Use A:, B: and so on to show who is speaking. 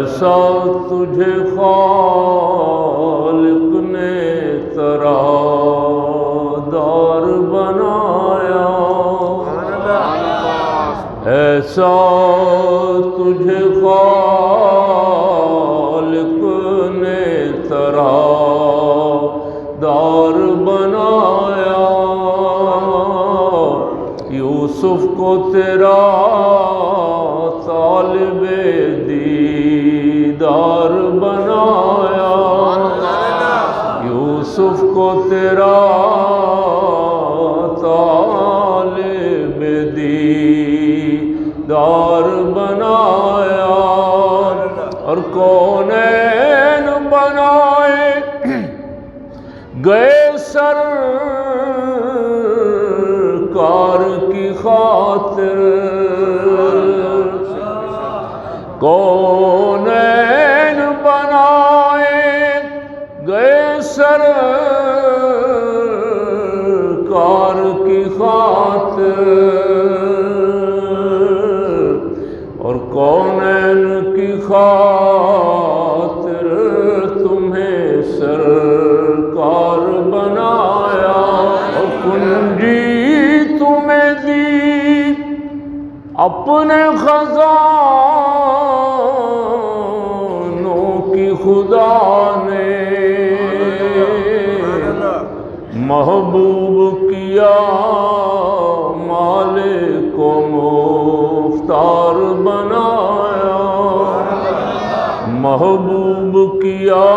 A: ایسا تجھے خالق نے طرح دار بنایا، ایسا تجھے خالق نے طرح دار بنایا، یوسف کو تیرا طالب دیدار بنایا، یوسف کو تیرا طالب دیدار بنایا، اور کونین بنائے گئے سرکار کی خاطر، کونین بنائے گئے سرکار کی خاطر، اور کونین کی خاطر تمہیں سرکار بنایا، اور کنجی تمہیں دی اپنے خزانوں کی خدا نے، محبوب کیا مالک کو مختار بنایا، محبوب کیا